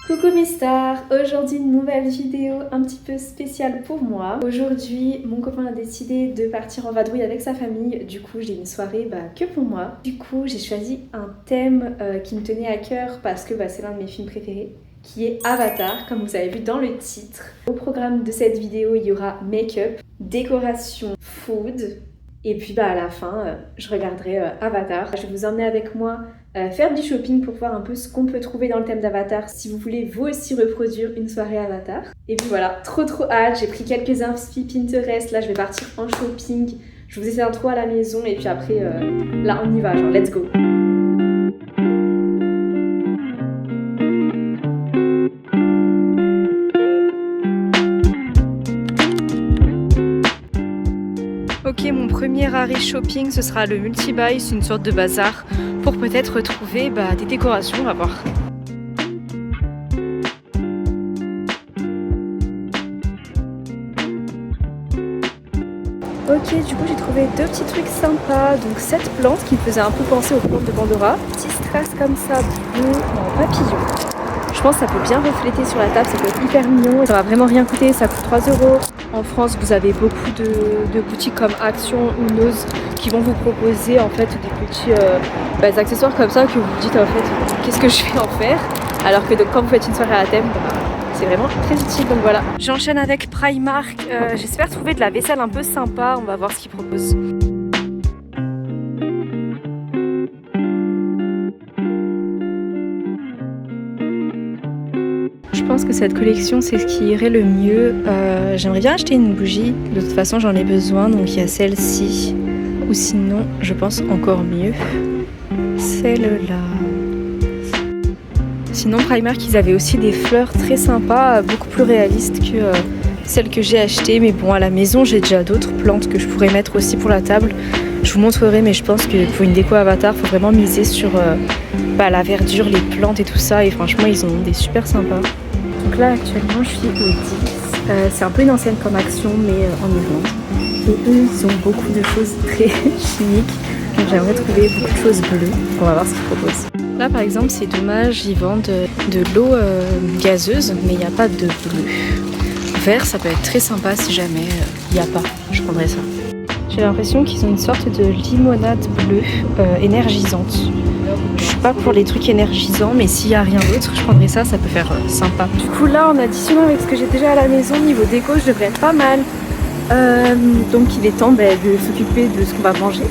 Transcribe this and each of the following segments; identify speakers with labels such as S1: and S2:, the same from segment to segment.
S1: Coucou mes stars, aujourd'hui une nouvelle vidéo un petit peu spéciale pour moi. Aujourd'hui mon copain a décidé de partir en vadrouille avec sa famille, du coup j'ai une soirée que pour moi. Du coup j'ai choisi un thème qui me tenait à cœur parce que c'est l'un de mes films préférés, qui est Avatar, comme vous avez vu dans le titre. Au programme de cette vidéo il y aura make-up, décoration, food, et puis à la fin je regarderai Avatar. Je vais vous emmener avec moi faire du shopping pour voir un peu ce qu'on peut trouver dans le thème d'Avatar si vous voulez vous aussi reproduire une soirée Avatar. Et puis voilà, trop hâte, j'ai pris quelques inspi Pinterest, là je vais partir en shopping, je vous essaie d'intro à la maison et puis après là on y va, genre let's go. Ok, mon premier arrêt shopping ce sera le multi-buy, c'est une sorte de bazar pour peut-être trouver des décorations, on va voir. Ok, du coup j'ai trouvé deux petits trucs sympas, donc cette plante qui me faisait un peu penser aux plantes de Pandora, petit strass comme ça, bleu en papillon. Je pense que ça peut bien refléter sur la table, ça peut être hyper mignon, ça va vraiment rien coûter, ça coûte 3 €. En France, vous avez beaucoup de boutiques comme Action ou Nose qui vont vous proposer en fait des petits accessoires comme ça que vous vous dites en fait qu'est-ce que je vais en faire, alors que donc, quand vous faites une soirée à thème, c'est vraiment très utile, donc voilà. J'enchaîne avec Primark, j'espère trouver de la vaisselle un peu sympa, on va voir ce qu'ils proposent. Je pense que cette collection c'est ce qui irait le mieux. J'aimerais bien acheter une bougie, de toute façon j'en ai besoin, donc il y a celle-ci, ou sinon je pense encore mieux, celle-là. Sinon Primark ils avaient aussi des fleurs très sympas, beaucoup plus réalistes que celles que j'ai achetées, mais bon à la maison j'ai déjà d'autres plantes que je pourrais mettre aussi pour la table. Je vous montrerai, mais je pense que pour une déco Avatar il faut vraiment miser sur la verdure, les plantes et tout ça, et franchement ils ont des super sympas. Donc là actuellement je suis au 10, c'est un peu une ancienne comme Action mais en Irlande. Et eux ils ont beaucoup de choses très chimiques, donc j'aimerais trouver beaucoup de choses bleues, on va voir ce qu'ils proposent. Là par exemple c'est dommage, ils vendent de l'eau gazeuse mais il n'y a pas de bleu. Vert ça peut être très sympa si jamais il n'y a pas, je prendrais ça. J'ai l'impression qu'ils ont une sorte de limonade bleue énergisante. Je suis pas pour les trucs énergisants, mais s'il n'y a rien d'autre, je prendrais ça, ça peut faire sympa. Du coup là, en additionnant avec ce que j'ai déjà à la maison, niveau déco, je devrais être pas mal. Donc il est temps de s'occuper de ce qu'on va manger,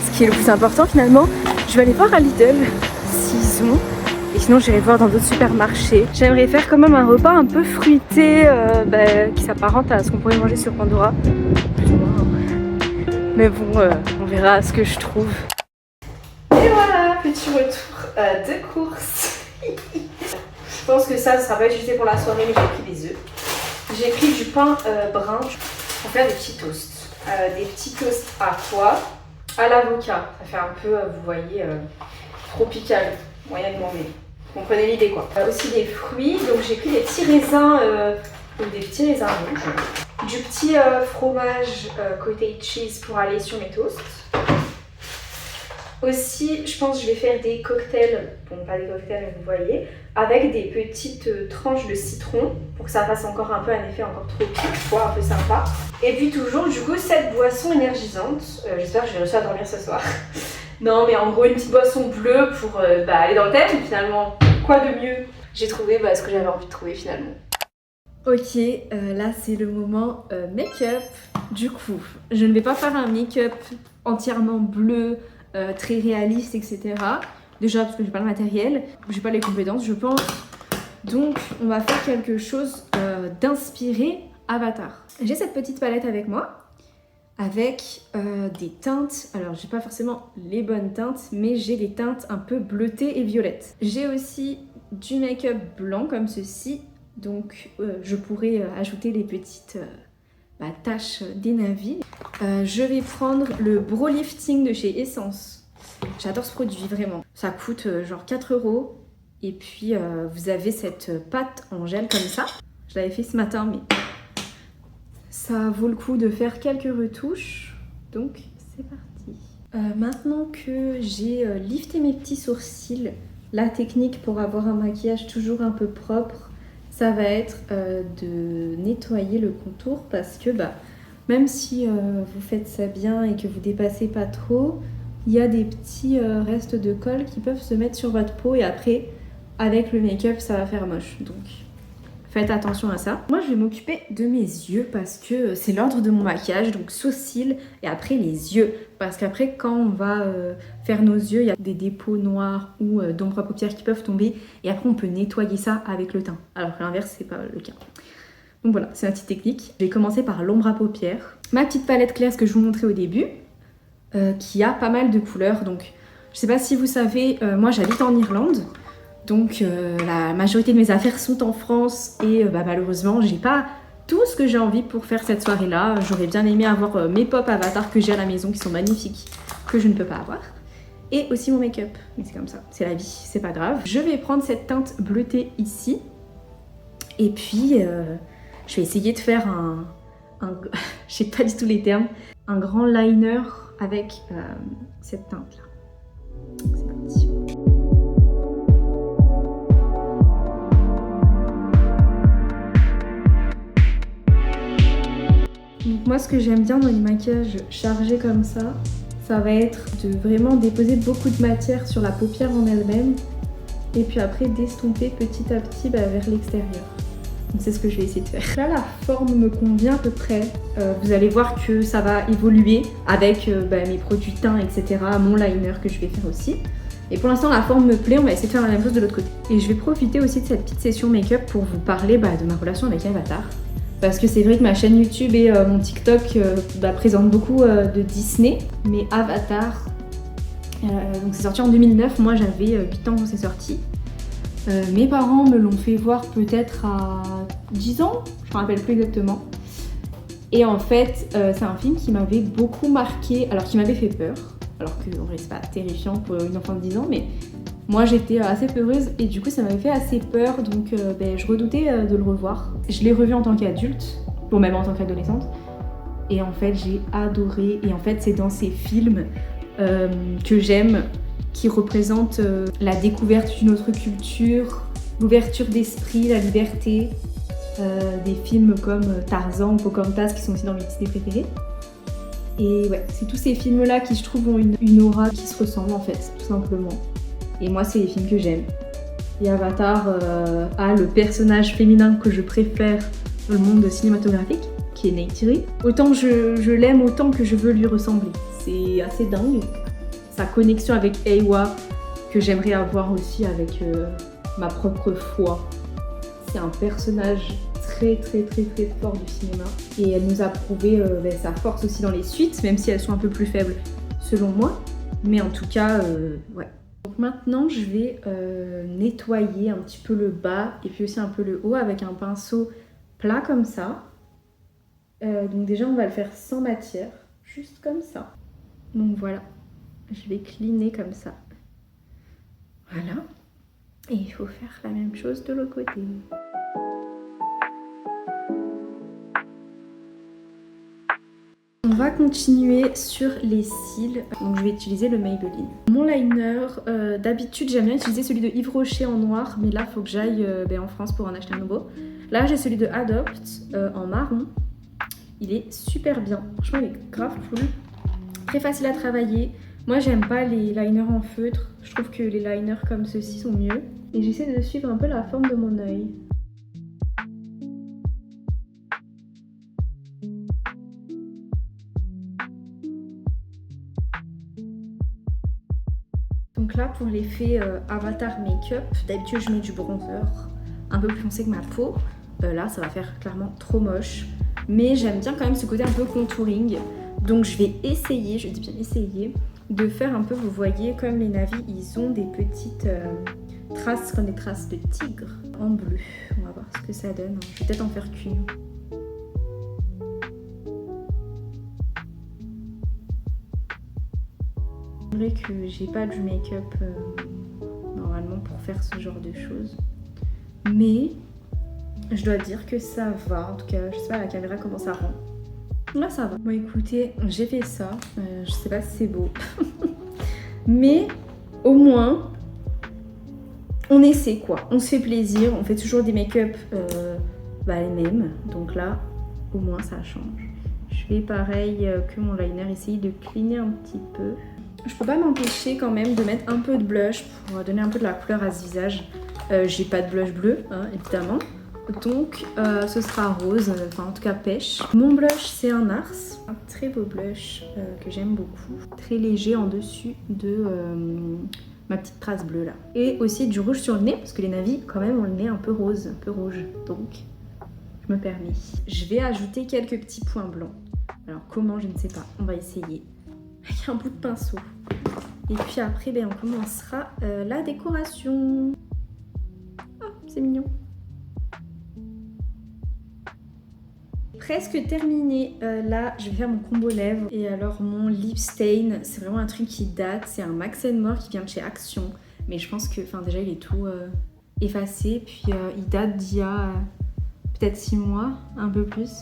S1: ce qui est le plus important finalement. Je vais aller voir à Lidl s'ils ont, et sinon j'irai voir dans d'autres supermarchés. J'aimerais faire quand même un repas un peu fruité qui s'apparente à ce qu'on pourrait manger sur Pandora. Mais bon, on verra ce que je trouve. Et voilà, petit retour de course. Je pense que ça ne sera pas utilisé pour la soirée, mais j'ai pris des œufs. J'ai pris du pain brun pour faire des petits toasts. Des petits toasts à quoi? À l'avocat. Ça fait un peu, vous voyez, tropical, moyen de manger. Vous comprenez l'idée quoi. Aussi des fruits, donc j'ai pris des petits raisins, des petits raisins rouges. Du petit fromage cottage cheese pour aller sur mes toasts. Aussi, je pense que je vais faire des cocktails, bon pas des cocktails mais vous voyez, avec des petites tranches de citron pour que ça fasse encore un peu un effet encore tropique, un peu sympa. Et puis toujours du coup cette boisson énergisante, j'espère que je vais réussir à dormir ce soir. Non mais en gros une petite boisson bleue pour aller dans le thème finalement, quoi de mieux? J'ai trouvé ce que j'avais envie de trouver finalement. Ok, là c'est le moment make-up. Du coup, je ne vais pas faire un make-up entièrement bleu, très réaliste, etc. Déjà parce que j'ai pas le matériel, j'ai pas les compétences, je pense. Donc, on va faire quelque chose d'inspiré Avatar. J'ai cette petite palette avec moi, avec des teintes. Alors, j'ai pas forcément les bonnes teintes, mais j'ai des teintes un peu bleutées et violettes. J'ai aussi du make-up blanc comme ceci. Donc je pourrais ajouter les petites taches d'énaville. Je vais prendre le Brow Lifting de chez Essence. J'adore ce produit vraiment. Ça coûte genre 4 €. Et puis vous avez cette pâte en gel comme ça. Je l'avais fait ce matin mais ça vaut le coup de faire quelques retouches. Donc c'est parti. Maintenant que j'ai lifté mes petits sourcils, La technique pour avoir un maquillage toujours un peu propre, ça va être de nettoyer le contour parce que même si vous faites ça bien et que vous dépassez pas trop, il y a des petits restes de colle qui peuvent se mettre sur votre peau et après, avec le make-up, ça va faire moche. Donc, faites attention à ça. Moi, je vais m'occuper de mes yeux parce que c'est l'ordre de mon maquillage. Donc, sourcils et après les yeux. Parce qu'après, quand on va faire nos yeux, il y a des dépôts noirs ou d'ombre à paupières qui peuvent tomber. Et après, on peut nettoyer ça avec le teint. Alors que l'inverse, c'est pas le cas. Donc voilà, c'est ma petite technique. Je vais commencer par l'ombre à paupières. Ma petite palette claire, ce que je vous montrais au début, qui a pas mal de couleurs. Donc, je sais pas si vous savez, moi j'habite en Irlande. Donc la majorité de mes affaires sont en France et malheureusement j'ai pas tout ce que j'ai envie pour faire cette soirée là. J'aurais bien aimé avoir mes pop avatars que j'ai à la maison qui sont magnifiques, que je ne peux pas avoir. Et aussi mon make-up, mais c'est comme ça, c'est la vie, c'est pas grave. Je vais prendre cette teinte bleutée ici. Et puis je vais essayer de faire je sais pas du tout les termes, un grand liner avec cette teinte là. C'est parti. Donc moi ce que j'aime bien dans les maquillages chargés comme ça va être de vraiment déposer beaucoup de matière sur la paupière en elle-même et puis après d'estomper petit à petit vers l'extérieur. Donc c'est ce que je vais essayer de faire. Là la forme me convient à peu près. Vous allez voir que ça va évoluer avec mes produits teints, etc. Mon liner que je vais faire aussi. Et pour l'instant la forme me plaît, on va essayer de faire la même chose de l'autre côté. Et je vais profiter aussi de cette petite session make-up pour vous parler de ma relation avec Avatar. Parce que c'est vrai que ma chaîne YouTube et mon TikTok présentent beaucoup de Disney, mais Avatar, donc c'est sorti en 2009, moi j'avais 8 ans quand c'est sorti. Mes parents me l'ont fait voir peut-être à 10 ans, je me rappelle plus exactement. Et en fait, c'est un film qui m'avait beaucoup marqué, alors qui m'avait fait peur, alors que en vrai c'est pas terrifiant pour une enfant de 10 ans, mais moi j'étais assez peureuse et du coup ça m'avait fait assez peur, donc je redoutais de le revoir. Je l'ai revu en tant qu'adulte, ou même en tant qu'adolescente, et en fait j'ai adoré. Et en fait c'est dans ces films que j'aime, qui représentent la découverte d'une autre culture, l'ouverture d'esprit, la liberté. Des films comme Tarzan ou Pocahontas qui sont aussi dans mes Disney préférés. Et ouais, c'est tous ces films-là qui je trouve ont une aura qui se ressemble en fait, tout simplement. Et moi, c'est les films que j'aime. Et Avatar a le personnage féminin que je préfère dans le monde cinématographique, qui est Neytiri. Autant je l'aime, autant que je veux lui ressembler. C'est assez dingue. Sa connexion avec Eywa, que j'aimerais avoir aussi avec ma propre foi. C'est un personnage très fort du cinéma. Et elle nous a prouvé sa force aussi dans les suites, même si elles sont un peu plus faibles selon moi. Mais en tout cas, ouais. Donc maintenant je vais nettoyer un petit peu le bas et puis aussi un peu le haut avec un pinceau plat comme ça. Donc déjà on va le faire sans matière, juste comme ça. Donc voilà, je vais cleaner comme ça. Voilà. Et il faut faire la même chose de l'autre côté. On va continuer sur les cils, donc je vais utiliser le Maybelline. Mon liner, d'habitude j'aime bien utiliser celui de Yves Rocher en noir, mais là il faut que j'aille en France pour en acheter un nouveau. Là j'ai celui de Adopt en marron, il est super bien, franchement il est grave cool, très facile à travailler. Moi j'aime pas les liners en feutre, je trouve que les liners comme ceux-ci sont mieux. Et j'essaie de suivre un peu la forme de mon œil. Donc là pour l'effet Avatar Make-up, d'habitude je mets du bronzer un peu plus foncé que ma peau. Là ça va faire clairement trop moche. Mais j'aime bien quand même ce côté un peu contouring. Donc je vais essayer, je dis bien essayer, de faire un peu, vous voyez comme les navis, ils ont des petites traces comme des traces de tigre en bleu. On va voir ce que ça donne. Je vais peut-être en faire qu'une. C'est vrai que j'ai pas du make-up normalement pour faire ce genre de choses. Mais je dois dire que ça va. En tout cas, je sais pas à la caméra comment ça rend. Là ça va. Bon écoutez, j'ai fait ça. Je sais pas si c'est beau. Mais au moins, on essaie quoi, on se fait plaisir, on fait toujours des make-up les mêmes. Donc là, au moins ça change. Je fais pareil que mon liner, essayer de cleaner un petit peu. Je peux pas m'empêcher quand même de mettre un peu de blush pour donner un peu de la couleur à ce visage. J'ai pas de blush bleu, hein, évidemment. Donc ce sera rose, enfin en tout cas pêche. Mon blush c'est un Nars, un très beau blush que j'aime beaucoup. Très léger en dessus de ma petite trace bleue là. Et aussi du rouge sur le nez, parce que les navis quand même ont le nez un peu rose, un peu rouge. Donc je me permets. Je vais ajouter quelques petits points blancs. Alors comment, je ne sais pas, on va essayer. Avec un bout de pinceau. Et puis après on commencera la décoration. Oh, c'est mignon. Presque terminé. Là, je vais faire mon combo lèvres. Et alors, mon lip stain, c'est vraiment un truc qui date. C'est un Max More qui vient de chez Action. Mais je pense que, déjà, il est tout effacé. Puis, il date d'il y a peut-être 6 mois, un peu plus.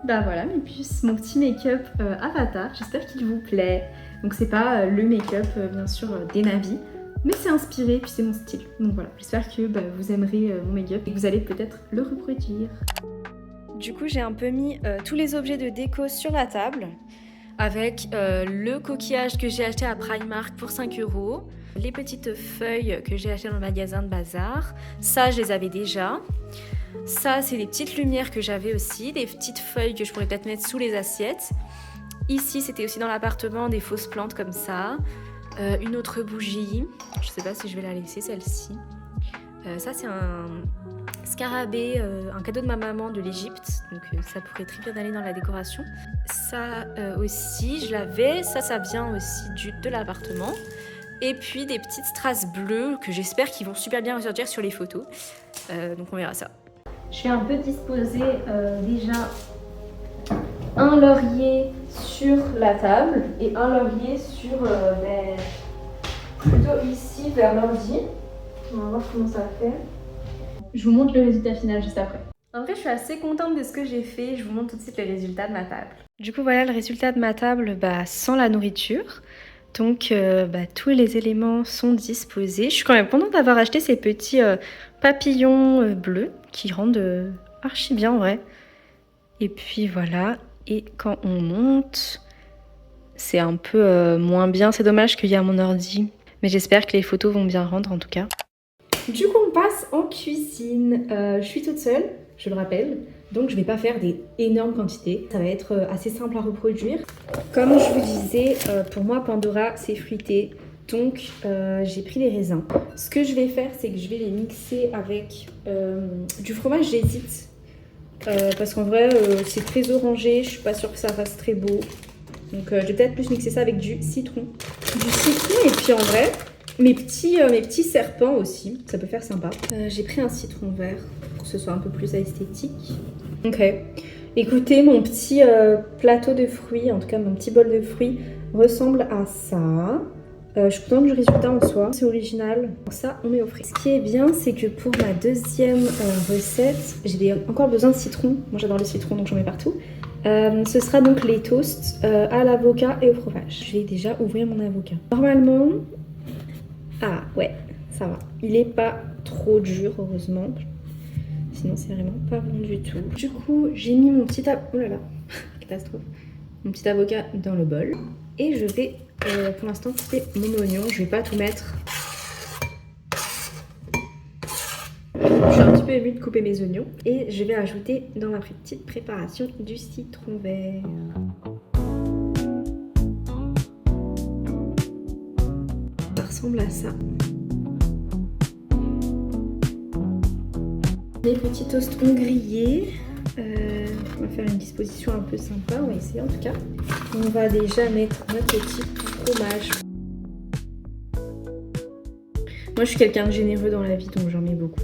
S1: Bah voilà, mes puces, mon petit make-up Avatar. J'espère qu'il vous plaît. Donc, c'est pas le make-up, bien sûr, des navis. Mais c'est inspiré, puis c'est mon style. Donc voilà, j'espère que vous aimerez mon make-up et que vous allez peut-être le reproduire. Du coup, j'ai un peu mis tous les objets de déco sur la table. Avec le coquillage que j'ai acheté à Primark pour 5 €. Les petites feuilles que j'ai achetées dans le magasin de bazar. Ça, je les avais déjà. Ça, c'est les petites lumières que j'avais aussi. Des petites feuilles que je pourrais peut-être mettre sous les assiettes. Ici, c'était aussi dans l'appartement, des fausses plantes comme ça. Une autre bougie, je sais pas si je vais la laisser celle-ci. Ça c'est un scarabée, un cadeau de ma maman de l'Égypte, donc ça pourrait très bien aller dans la décoration. Ça aussi je l'avais, ça vient aussi de l'appartement. Et puis des petites strass bleues que j'espère qu'ils vont super bien ressortir sur les photos. Donc on verra ça. Je vais un peu disposer déjà un laurier sur la table et un laurier sur plutôt ici vers l'ordi. On va voir comment ça fait. Je vous montre le résultat final juste après. En vrai, je suis assez contente de ce que j'ai fait. Je vous montre tout de suite le résultat de ma table. Du coup, voilà le résultat de ma table sans la nourriture. Donc, tous les éléments sont disposés. Je suis quand même contente d'avoir acheté ces petits papillons bleus qui rendent archi bien en vrai. Et puis voilà. Et quand on monte, c'est un peu moins bien. C'est dommage qu'il y a mon ordi. Mais j'espère que les photos vont bien rendre en tout cas. Du coup, on passe en cuisine. Je suis toute seule, je le rappelle. Donc, je ne vais pas faire des énormes quantités. Ça va être assez simple à reproduire. Comme je vous disais, pour moi, Pandora, c'est fruité. Donc, j'ai pris les raisins. Ce que je vais faire, c'est que je vais les mixer avec du fromage. J'hésite. Parce qu'en vrai c'est très orangé, je suis pas sûre que ça fasse très beau. Donc je vais peut-être plus mixer ça avec du citron. Du citron et puis en vrai, mes petits serpents aussi, ça peut faire sympa. J'ai pris un citron vert pour que ce soit un peu plus esthétique. Ok, écoutez, mon petit plateau de fruits, en tout cas mon petit bol de fruits ressemble à ça. Je suis contente du résultat en soi, c'est original. Ça, on met au frais. Ce qui est bien, c'est que pour ma deuxième recette, j'ai encore besoin de citron. Moi, j'adore le citron, donc j'en mets partout. Ce sera donc les toasts à l'avocat et au fromage. Je vais déjà ouvrir mon avocat. Normalement, ah ouais, ça va. Il est pas trop dur, heureusement. Sinon, c'est vraiment pas bon du tout. Du coup, j'ai mis mon petit oh là là, catastrophe. Mon petit avocat dans le bol. Et je vais pour l'instant couper mon oignon. Je vais pas tout mettre. Je suis un petit peu émue de couper mes oignons. Et je vais ajouter dans ma petite préparation du citron vert. Ça ressemble à ça. Les petits toasts ont grillé. On va faire une disposition un peu sympa, on va essayer en tout cas. On va déjà mettre notre petit fromage. Moi je suis quelqu'un de généreux dans la vie, donc j'en mets beaucoup.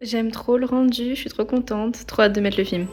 S1: J'aime trop le rendu, je suis trop contente, trop hâte de mettre le film.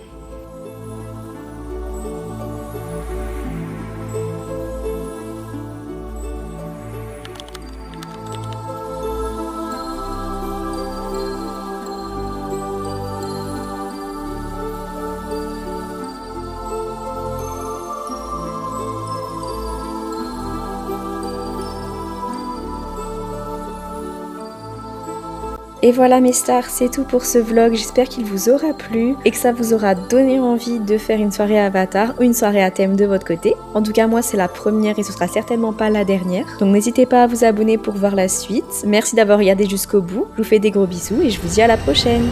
S2: Et voilà mes stars, c'est tout pour ce vlog, j'espère qu'il vous aura plu et que ça vous aura donné envie de faire une soirée Avatar ou une soirée à thème de votre côté. En tout cas moi c'est la première et ce sera certainement pas la dernière. Donc n'hésitez pas à vous abonner pour voir la suite. Merci d'avoir regardé jusqu'au bout, je vous fais des gros bisous et je vous dis à la prochaine.